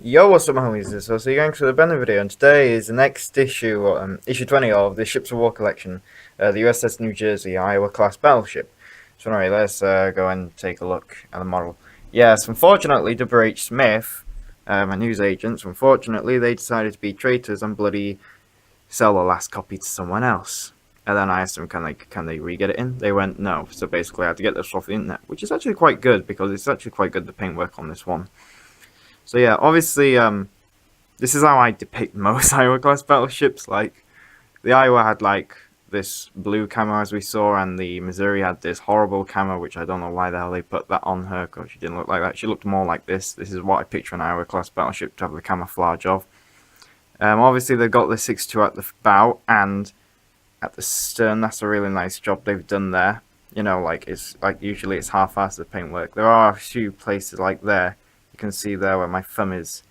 Yo, what's up, my homies? This is the Gangsta the Bennett video, and today is the next issue, issue 20 of the Ships of War collection, the USS New Jersey Iowa class battleship. So anyway, let's go and take a look at the model. Yes, unfortunately, W.H. Smith, my news agents, unfortunately, they decided to be traitors and bloody sell the last copy to someone else. And then I asked them, can they re-get it in? They went, no. So basically, I had to get this off the internet, which is actually quite good, because it's actually quite good, the paintwork on this one. So yeah, obviously, this is how I depict most Iowa class battleships. Like, the Iowa had like this blue camo as we saw, and the Missouri had this horrible camo, which I don't know why the hell they put that on her, because she didn't look like that. She looked more like this. This is what I picture an Iowa class battleship to have the camouflage of. Obviously they've got the 6.2 at the bow and at the stern. That's a really nice job they've done there. You know, like it's like usually it's half-assed the paintwork. There are a few places like there. You can see there where my thumb is,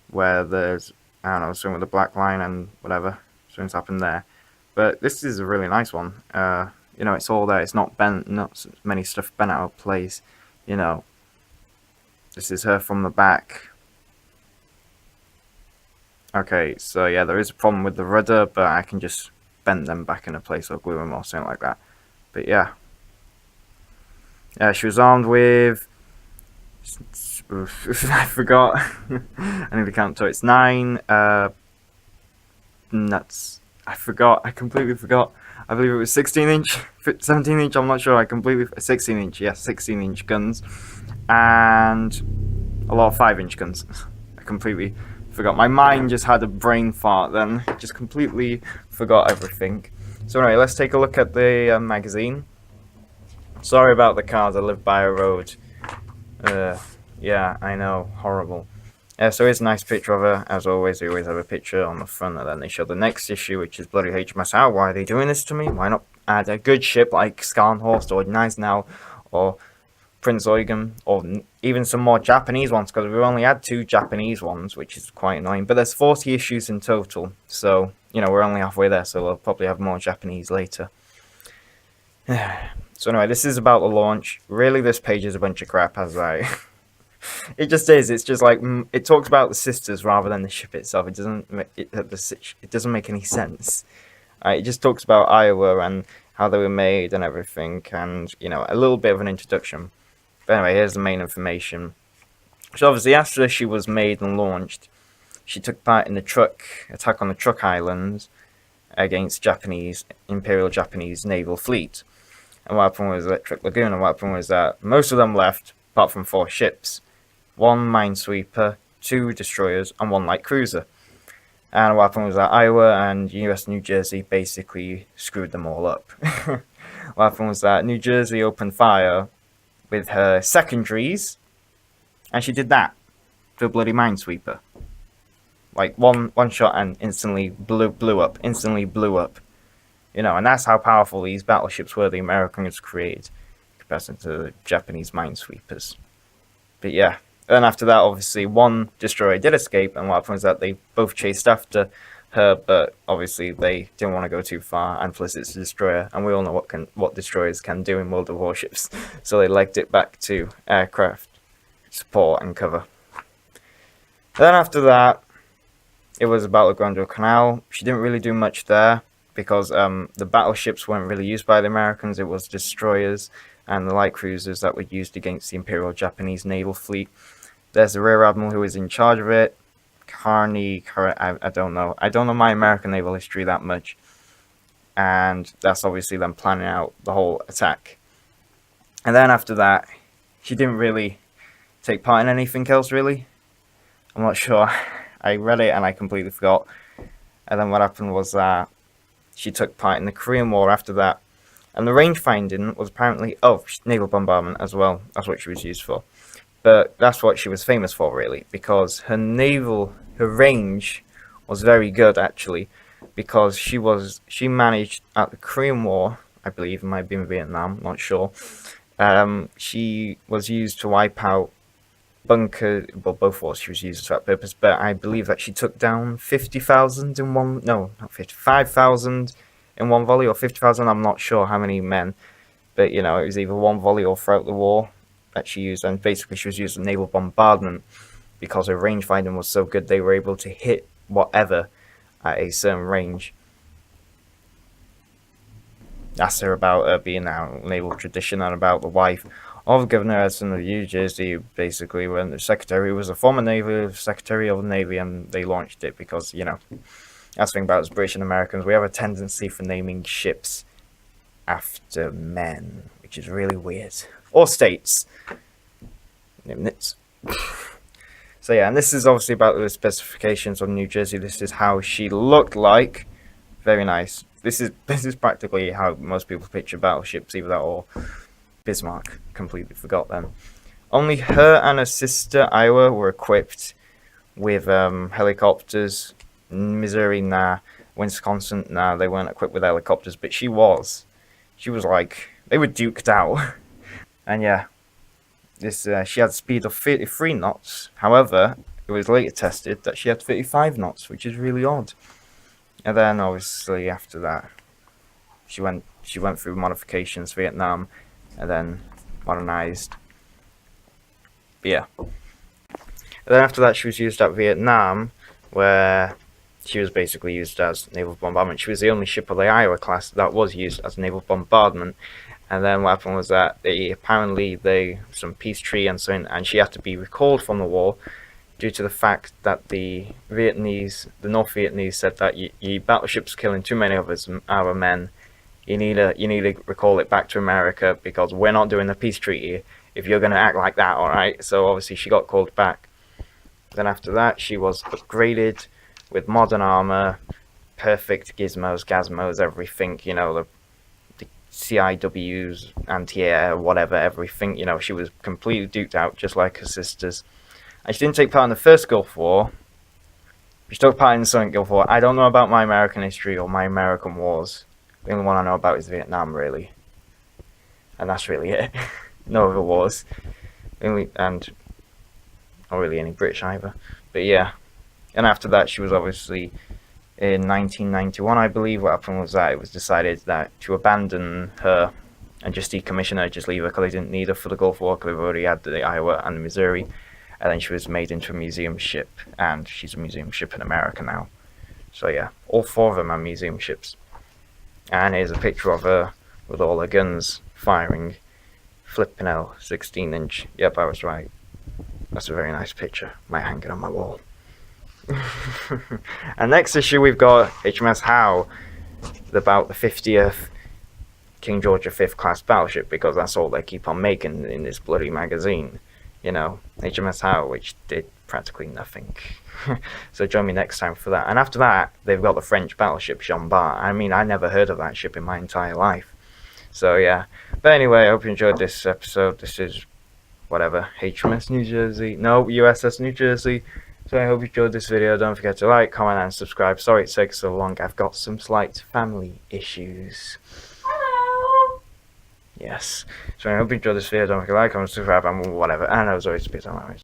where there's, I don't know, something with a black line and whatever, something's happened there. But this is a really nice one. You know, it's all there. It's not bent, not many stuff bent out of place. You know, this is her from the back. Okay, so yeah, there is a problem with the rudder, but I can just bend them back into place or glue them or something like that. But yeah. She was armed with... I forgot. I need to count to it's 9 nuts. I forgot. I completely forgot. I believe it was 16-inch, 17-inch. I'm not sure. I completely 16-inch. Yes, 16-inch guns, and a lot of 5-inch guns. I completely forgot. My mind just had a brain fart then. Just completely forgot everything. So anyway, let's take a look at the magazine. Sorry about the cars. I live by a road. Yeah, I know, horrible. So here's a nice picture of her. As always, they always have a picture on the front, and then they show the next issue, which is bloody HMS Out. Why are they doing this to me? Why not add a good ship like Skarnhorst or Gneisenau or Prince Eugen, or even some more Japanese ones, because we've only had 2 Japanese ones, which is quite annoying. But there's 40 issues in total, so, you know, we're only halfway there, so we'll probably have more Japanese later. So anyway, this is about the launch. Really, this page is a bunch of crap, as I... It just is. It's just like it talks about the sisters rather than the ship itself. It doesn't make any sense. It just talks about Iowa and how they were made and everything, and you know, a little bit of an introduction. But anyway, here's the main information. So obviously, after she was made and launched, she took part in the attack on the Truk Islands against Imperial Japanese naval fleet. And what happened was Electric Lagoon, and what happened was that most of them left, apart from 4 ships. 1 minesweeper, 2 destroyers, and 1 light cruiser. And what happened was that Iowa and US New Jersey basically screwed them all up. What happened was that New Jersey opened fire with her secondaries, and she did that to a bloody minesweeper. Like one shot and instantly blew up. Instantly blew up. You know, and that's how powerful these battleships were the Americans created, compared to the Japanese minesweepers. But yeah. Then after that, obviously, 1 destroyer did escape, and what happened was that they both chased after her, but obviously they didn't want to go too far, and plus it's a destroyer, and we all know what destroyers can do in World of Warships, so they legged it back to aircraft support and cover. Then after that, it was about the Guadalcanal. She didn't really do much there, because the battleships weren't really used by the Americans. It was destroyers and the light cruisers that were used against the Imperial Japanese naval fleet. There's the Rear Admiral who was in charge of it. I don't know. I don't know my American naval history that much. And that's obviously them planning out the whole attack. And then after that, she didn't really take part in anything else, really. I'm not sure. I read it and I completely forgot. And then what happened was that she took part in the Korean War after that. And the range finding was apparently, naval bombardment as well. That's what she was used for. But that's what she was famous for, really, because her range was very good, actually, because she managed at the Korean War, I believe, it might have been Vietnam, not sure. She was used to wipe out bunkers, well, both wars she was used for that purpose, but I believe that she took down 50,000 in one, no, not 50, 5,000 in one volley, or 50,000, I'm not sure how many men, but, you know, it was either one volley or throughout the war that she used, and basically she was using naval bombardment. because her rangefinding was so good, they were able to hit whatever at a certain range. Asked her about her being a naval tradition and about the wife of Governor Edson of New Jersey, basically, when the secretary was a former Navy Secretary of the Navy, and they launched it because, you know, that's the thing about us British and Americans, we have a tendency for naming ships after men, which is really weird. Or states. Nimnits. So yeah, and this is obviously about the specifications of New Jersey. This is how she looked like. Very nice. This is practically how most people picture battleships, either that or Bismarck. Completely forgot them. Only her and her sister Iowa were equipped with helicopters. Missouri, nah. Wisconsin, nah. They weren't equipped with helicopters, but she was. She was like, they were duked out. And yeah, this she had a speed of 33 knots. However, it was later tested that she had 35 knots, which is really odd. And then obviously after that, she went through modifications, Vietnam, and then modernized. But yeah. And then after that, she was used at Vietnam, where she was basically used as naval bombardment. She was the only ship of the Iowa class that was used as naval bombardment. And then what happened was that some peace treaty and so on, and she had to be recalled from the war due to the fact that the North Vietnamese said that your battleship's killing too many of our men. You need to recall it back to America because we're not doing the peace treaty if you're going to act like that, alright? So obviously she got called back. Then after that, she was upgraded with modern armor, perfect gazmos, everything, you know, the CIWs, anti-air, whatever, everything, you know, she was completely duked out, just like her sisters. And she didn't take part in the first Gulf War. She took part in the Second Gulf War. I don't know about my American history or my American wars. The only one I know about is Vietnam, really. And that's really it. No other wars. And not really any British either. But yeah. And after that, she was obviously in 1991, I believe. What happened was that it was decided that to abandon her and just decommission her, just leave her, because they didn't need her for the Gulf War, because they've already had the Iowa and the Missouri. And then she was made into a museum ship, and she's a museum ship in America now. So yeah, all four of them are museum ships. And here's a picture of her with all her guns firing. Flipping hell, 16-inch. Yep, I was right. That's a very nice picture. Might hang it on my wall. And next issue we've got HMS Howe, about the 50th King George V class battleship, because that's all they keep on making in this bloody magazine. You know, HMS Howe, which did practically nothing. So join me next time for that. And after that, they've got the French battleship Jean Bart. I mean, I never heard of that ship in my entire life. So yeah. But anyway, I hope you enjoyed this episode. This is whatever, HMS New Jersey. No, USS New Jersey. So I hope you enjoyed this video. Don't forget to like, comment, and subscribe. Sorry it takes so long. I've got some slight family issues. Hello. Yes. So I hope you enjoyed this video. Don't forget to like, comment, subscribe, and whatever. And as always, peace out.